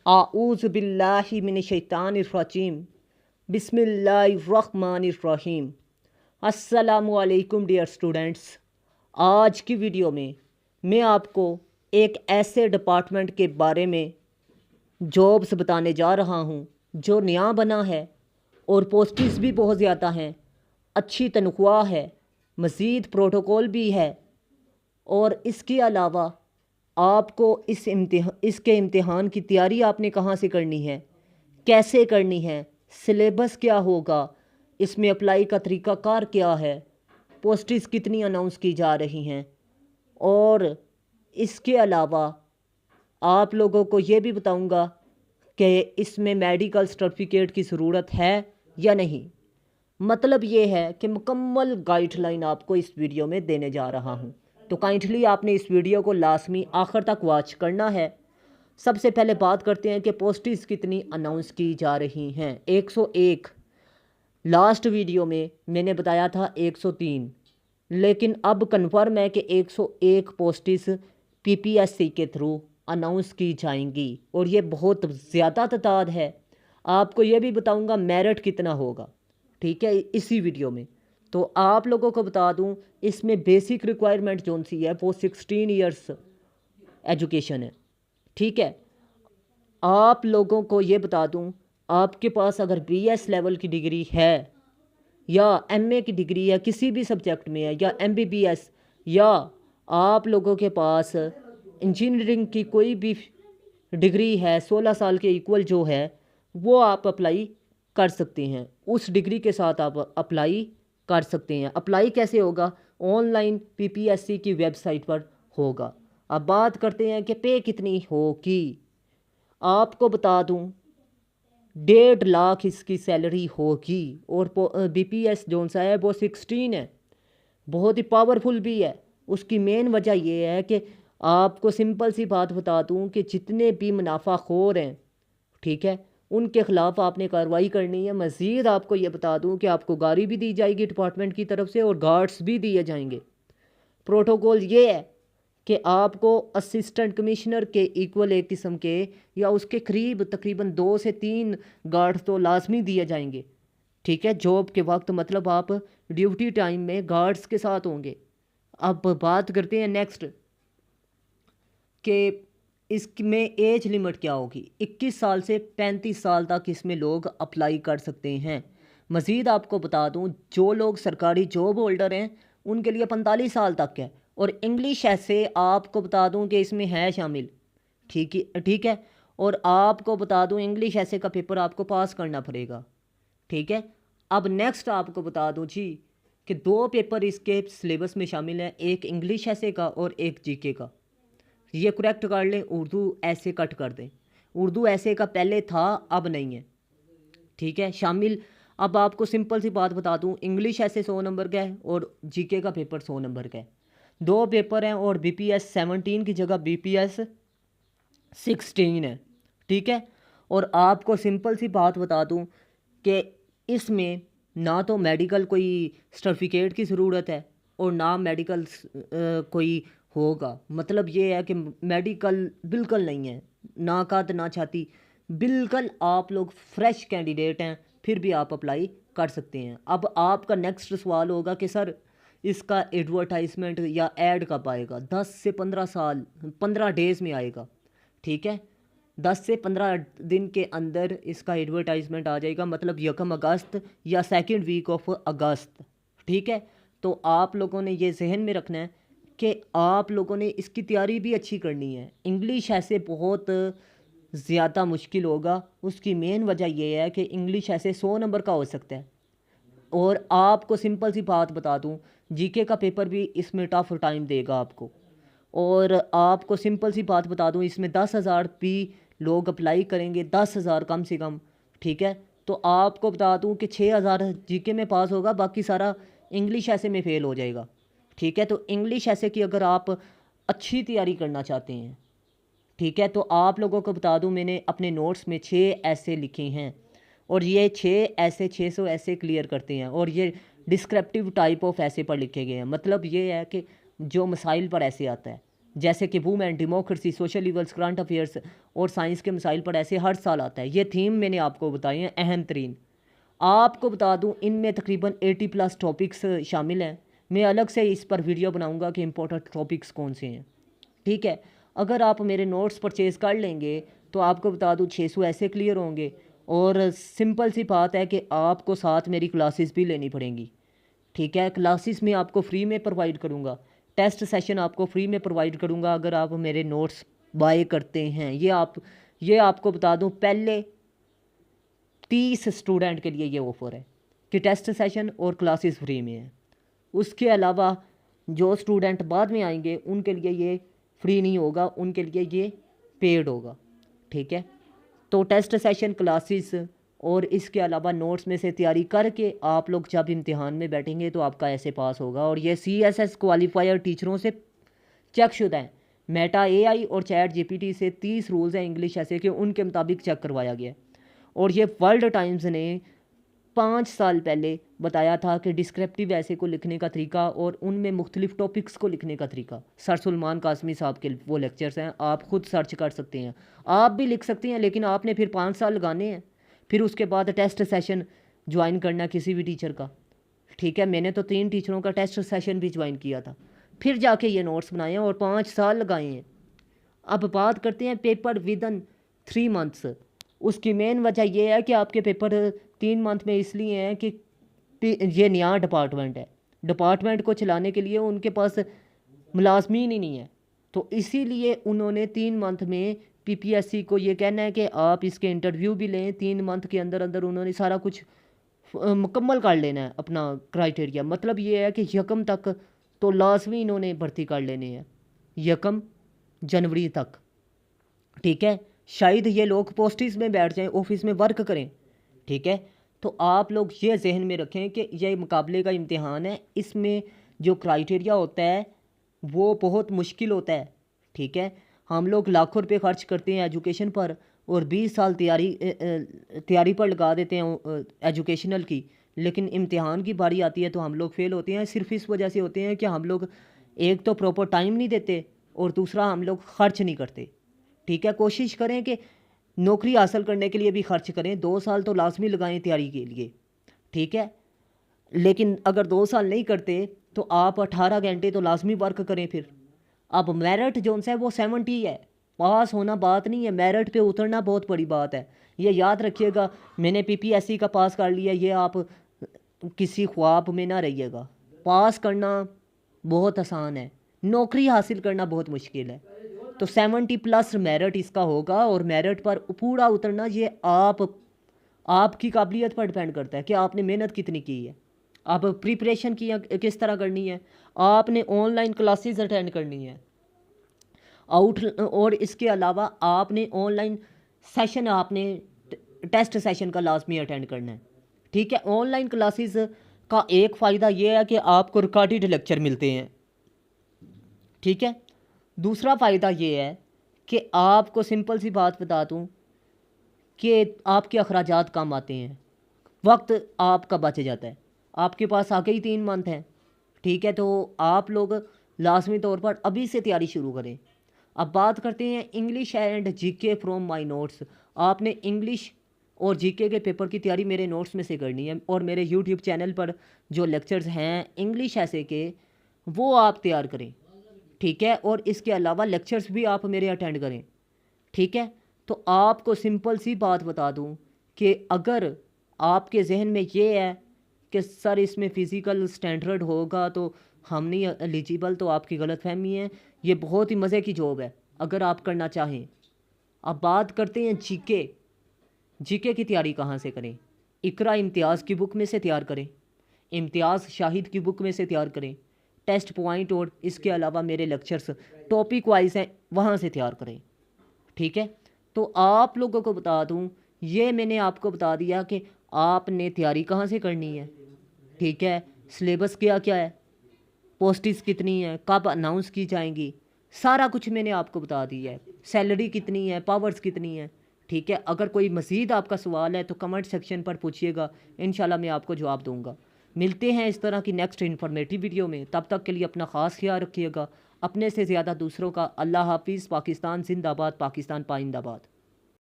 आऊज़ु बिल्लाहि मिनश्शैतानिर्रजीम बिस्मिल्लाहिर्रहमानिर्रहीम। अस्सलामु अलैकुम डियर स्टूडेंट्स। आज की वीडियो में मैं आपको एक ऐसे डिपार्टमेंट के बारे में जॉब्स बताने जा रहा हूं जो नया बना है और पोस्टिंग्स भी बहुत ज़्यादा हैं, अच्छी तनख्वाह है, मज़ीद प्रोटोकॉल भी है। और इसके अलावा आपको इसके इम्तिहान की तैयारी आपने कहाँ से करनी है, कैसे करनी है, सिलेबस क्या होगा, इसमें अप्लाई का तरीक़ाकार क्या है, पोस्टिंग्स कितनी अनाउंस की जा रही हैं। और इसके अलावा आप लोगों को ये भी बताऊंगा कि इसमें मेडिकल सर्टिफिकेट की ज़रूरत है या नहीं। मतलब ये है कि मुकम्मल गाइडलाइन आपको इस वीडियो में देने जा रहा हूँ, तो काइंडली आपने इस वीडियो को लाजमी आखिर तक वॉच करना है। सबसे पहले बात करते हैं कि पोस्टिंग्स कितनी अनाउंस की जा रही हैं। 101, लास्ट वीडियो में मैंने बताया था 103, लेकिन अब कन्फर्म है कि 101 पोस्टिंग्स पीपीएससी के थ्रू अनाउंस की जाएंगी और ये बहुत ज़्यादा तादाद है। आपको ये भी बताऊंगा मेरिट कितना होगा, ठीक है, इसी वीडियो में। तो आप लोगों को बता दूं, इसमें बेसिक रिक्वायरमेंट जोन सी है वो 16 इयर्स एजुकेशन है, ठीक है। आप लोगों को ये बता दूं, आपके पास अगर बीएस लेवल की डिग्री है या एमए की डिग्री है, किसी भी सब्जेक्ट में है, या एमबीबीएस, या आप लोगों के पास इंजीनियरिंग की कोई भी डिग्री है 16 साल के इक्वल जो है, वो आप अप्लाई कर सकते हैं। उस डिग्री के साथ आप अप्लाई कर सकते हैं। अप्लाई कैसे होगा? ऑनलाइन पीपीएससी की वेबसाइट पर होगा। अब बात करते हैं कि पे कितनी होगी। आपको बता दूं 1.5 लाख इसकी सैलरी होगी और बीपीएस जोन सा है वो 16 है, बहुत ही पावरफुल भी है। उसकी मेन वजह यह है कि आपको सिंपल सी बात बता दूं कि जितने भी मुनाफाखोर हैं, ठीक है, उनके ख़िलाफ़ आपने कार्रवाई करनी है। मज़ीद आपको ये बता दूं कि आपको गाड़ी भी दी जाएगी डिपार्टमेंट की तरफ से और गार्ड्स भी दिए जाएंगे। प्रोटोकॉल ये है कि आपको असिस्टेंट कमिश्नर के इक्वल एक किस्म के या उसके करीब तकरीबन 2 से 3 गार्ड्स तो लाजमी दिए जाएंगे, ठीक है, जॉब के वक्त। मतलब आप ड्यूटी टाइम में गार्ड्स के साथ होंगे। अब बात करते हैं नेक्स्ट कि इसमें एज लिमिट क्या होगी। 21 साल से 35 साल तक इसमें लोग अप्लाई कर सकते हैं। मज़ीद आपको बता दूं, जो लोग सरकारी जॉब होल्डर हैं उनके लिए 45 साल तक है। और इंग्लिश ऐसे आपको बता दूं कि इसमें है शामिल, ठीक है। और आपको बता दूं इंग्लिश ऐसे का पेपर आपको पास करना पड़ेगा, ठीक है। अब नेक्स्ट आपको बता दूं जी कि 2 पेपर इसके सिलेबस में शामिल हैं, एक इंग्लिश ऐसे का और एक जीके का। ये करेक्ट कर लें, उर्दू ऐसे कट कर दें। उर्दू ऐसे का पहले था, अब नहीं है, ठीक है, शामिल। अब आपको सिंपल सी बात बता दूं, इंग्लिश ऐसे 100 नंबर का है और जीके का पेपर 100 नंबर का है। 2 पेपर हैं और बीपीएस 17 की जगह बीपीएस 16 है, ठीक है। और आपको सिंपल सी बात बता दूं कि इसमें ना तो मेडिकल कोई सर्टिफिकेट की ज़रूरत है और ना मेडिकल कोई होगा। मतलब ये है कि मेडिकल बिल्कुल नहीं है, ना काद ना छाती, बिल्कुल आप लोग फ्रेश कैंडिडेट हैं, फिर भी आप अप्लाई कर सकते हैं। अब आपका नेक्स्ट सवाल होगा कि सर इसका एडवर्टाइजमेंट या ऐड कब आएगा? 10 से 15 डेज़ में आएगा, ठीक है। 10 से 15 दिन के अंदर इसका एडवर्टाइजमेंट आ जाएगा, मतलब 1 अगस्त या 2nd वीक ऑफ अगस्त, ठीक है। तो आप लोगों ने ये जहन में रखना है कि आप लोगों ने इसकी तैयारी भी अच्छी करनी है। इंग्लिश ऐसे बहुत ज़्यादा मुश्किल होगा। उसकी मेन वजह यह है कि इंग्लिश ऐसे 100 नंबर का हो सकता है। और आपको सिंपल सी बात बता दूं, जीके का पेपर भी इसमें टफ टाइम देगा आपको। और आपको सिंपल सी बात बता दूं, इसमें 10,000 भी लोग अप्लाई करेंगे, 10,000 कम से कम, ठीक है। तो आपको बता दूं कि 6,000 जीके में पास होगा, बाकी सारा इंग्लिश ऐसे में फ़ेल हो जाएगा, ठीक है। तो इंग्लिश ऐसे की अगर आप अच्छी तैयारी करना चाहते हैं, ठीक है, तो आप लोगों को बता दूं मैंने अपने नोट्स में 6 ऐसे लिखे हैं और ये 6 ऐसे 600 ऐसे क्लियर करते हैं और ये डिस्क्रिप्टिव टाइप ऑफ ऐसे पर लिखे गए हैं। मतलब ये है कि जो मसाइल पर ऐसे आता है, जैसे कि women, democracy, social evils, current affairs और साइंस के मसाइल पर ऐसे हर साल आता है। ये थीम मैंने आपको बताई हैं अहम तरीन। आपको बता दूं इनमें तकरीबन 80+ टॉपिक्स शामिल हैं। मैं अलग से इस पर वीडियो बनाऊंगा कि इंपॉर्टेंट टॉपिक्स कौन से हैं। ठीक है, अगर आप मेरे नोट्स परचेज़ कर लेंगे तो आपको बता दूं 600 ऐसे क्लियर होंगे। और सिंपल सी बात है कि आपको साथ मेरी क्लासेस भी लेनी पड़ेंगी। ठीक है, क्लासेस में आपको फ्री में प्रोवाइड करूँगा, टेस्ट सेशन आपको फ्री में प्रोवाइड करूँगा अगर आप मेरे नोट्स बाय करते हैं। ये आपको बता दूं पहले 30 स्टूडेंट के लिए ये ऑफ़र है कि टेस्ट सेशन और क्लासेस फ्री में है। उसके अलावा जो स्टूडेंट बाद में आएंगे उनके लिए ये फ्री नहीं होगा, उनके लिए ये पेड होगा। ठीक है, तो टेस्ट सेशन, क्लासेस और इसके अलावा नोट्स में से तैयारी करके आप लोग जब इम्तिहान में बैठेंगे तो आपका ऐसे पास होगा। और ये CSS क्वालिफायर टीचरों से चेक शुदा है। मेटा AI और चैट GPT से 30 रूल्स हैं इंग्लिश ऐसे कि उनके मुताबिक चेक करवाया गया। और ये वर्ल्ड टाइम्स ने 5 साल पहले बताया था कि डिस्क्रिप्टिव ऐसे को लिखने का तरीका और उनमें मुख्तलिफ टॉपिक्स को लिखने का तरीका, सर सलमान कासमी साहब के वो लेक्चर्स हैं, आप खुद सर्च कर सकते हैं, आप भी लिख सकते हैं। लेकिन आपने फिर 5 साल लगाने हैं, फिर उसके बाद टेस्ट सेशन ज्वाइन करना किसी भी टीचर का। ठीक है, मैंने तो 3 टीचरों का टेस्ट सेशन भी ज्वाइन किया था, फिर जाके ये नोट्स बनाए हैं और 5 साल लगाए हैं। अब बात करते हैं पेपर विदन 3 मंथ्स। उसकी मेन वजह यह है कि आपके पेपर 3 मंथ में इसलिए हैं कि ये नया डिपार्टमेंट है, डिपार्टमेंट को चलाने के लिए उनके पास मुलाजमीन ही नहीं है, तो इसीलिए उन्होंने 3 मंथ में PPSC को ये कहना है कि आप इसके इंटरव्यू भी लें। 3 मंथ के अंदर अंदर उन्होंने सारा कुछ मुकम्मल कर लेना है अपना क्राइटेरिया। मतलब ये है कि 1 तक तो लाजमी इन्होंने भर्ती कर लेने हैं, 1 जनवरी तक। ठीक है, शायद ये लोग पोस्टिस में बैठ जाएं, ऑफिस में वर्क करें। ठीक है, तो आप लोग ये जहन में रखें कि यह मुकाबले का इम्तिहान है, इसमें जो क्राइटेरिया होता है वो बहुत मुश्किल होता है। ठीक है, हम लोग लाखों रुपए खर्च करते हैं एजुकेशन पर और 20 साल तैयारी पर लगा देते हैं एजुकेशनल की, लेकिन इम्तिहान की बारी आती है तो हम लोग फेल होते हैं। सिर्फ इस वजह से होते हैं कि हम लोग एक तो प्रॉपर टाइम नहीं देते और दूसरा हम लोग खर्च नहीं करते। ठीक है, कोशिश करें कि नौकरी हासिल करने के लिए भी खर्च करें, 2 साल तो लाजमी लगाएं तैयारी के लिए। ठीक है, लेकिन अगर 2 साल नहीं करते तो आप 18 घंटे तो लाजमी वर्क करें। फिर अब मेरिट जो है वो 70 है, पास होना बात नहीं है, मेरिट पे उतरना बहुत बड़ी बात है। ये याद रखिएगा, मैंने PPSC का पास कर लिया, ये आप किसी ख्वाब में ना रहिएगा। पास करना बहुत आसान है, नौकरी हासिल करना बहुत मुश्किल है। तो 70+ मेरिट इसका होगा और मेरिट पर पूरा उतरना ये आपकी काबिलियत पर डिपेंड करता है कि आपने मेहनत कितनी की है, आप प्रिपरेशन किस तरह करनी है, आपने ऑनलाइन क्लासेस अटेंड करनी है और इसके अलावा आपने ऑनलाइन सेशन, आपने टेस्ट सेशन का लाजमी अटेंड करना है। ठीक है, ऑनलाइन क्लासेस का एक फ़ायदा ये है कि आपको रिकॉर्डेड लेक्चर मिलते हैं। ठीक है, दूसरा फ़ायदा ये है कि आपको सिंपल सी बात बता दूं कि आपके अखराजात कम आते हैं, वक्त आपका बच जाता है। आपके पास आगे ही 3 मंथ हैं। ठीक है, तो आप लोग लाजमी तौर पर अभी से तैयारी शुरू करें। अब बात करते हैं English and GK from my notes. आपने इंग्लिश और GK के पेपर की तैयारी मेरे नोट्स में से करनी है और मेरे YouTube चैनल पर जो लेक्चर्स हैं इंग्लिश ऐसे के वो आप तैयार करें। ठीक है, और इसके अलावा लेक्चर्स भी आप मेरे अटेंड करें। ठीक है, तो आपको सिंपल सी बात बता दूं कि अगर आपके जहन में ये है कि सर इसमें फ़िज़िकल स्टैंडर्ड होगा तो हम नहीं एलिजिबल, तो आपकी गलत फहमी है। ये बहुत ही मज़े की जॉब है अगर आप करना चाहें। अब बात करते हैं GK की तैयारी कहाँ से करें। इकरा इम्तियाज़ की बुक में से तैयार करें, इम्तियाज़ शाहिद की बुक में से तैयार करें, टेस्ट पॉइंट और इसके अलावा मेरे लेक्चर्स टॉपिक वाइज हैं वहाँ से तैयार करें। ठीक है, तो आप लोगों को बता दूं, ये मैंने आपको बता दिया कि आपने तैयारी कहाँ से करनी है। ठीक है, सिलेबस क्या क्या है, पोस्टिस कितनी है, कब अनाउंस की जाएंगी, सारा कुछ मैंने आपको बता दिया है। सैलरी कितनी है, पावर्स कितनी है। ठीक है, अगर कोई मज़ीद आपका सवाल है तो कमेंट सेक्शन पर पूछिएगा, इंशाल्लाह मैं आपको जवाब दूंगा। मिलते हैं इस तरह की नेक्स्ट इन्फॉर्मेटिव वीडियो में, तब तक के लिए अपना ख़ास ख्याल रखिएगा। अपने से ज़्यादा दूसरों का। अल्लाह हाफिज़। पाकिस्तान जिंदाबाद, पाकिस्तान पाइंदाबाद।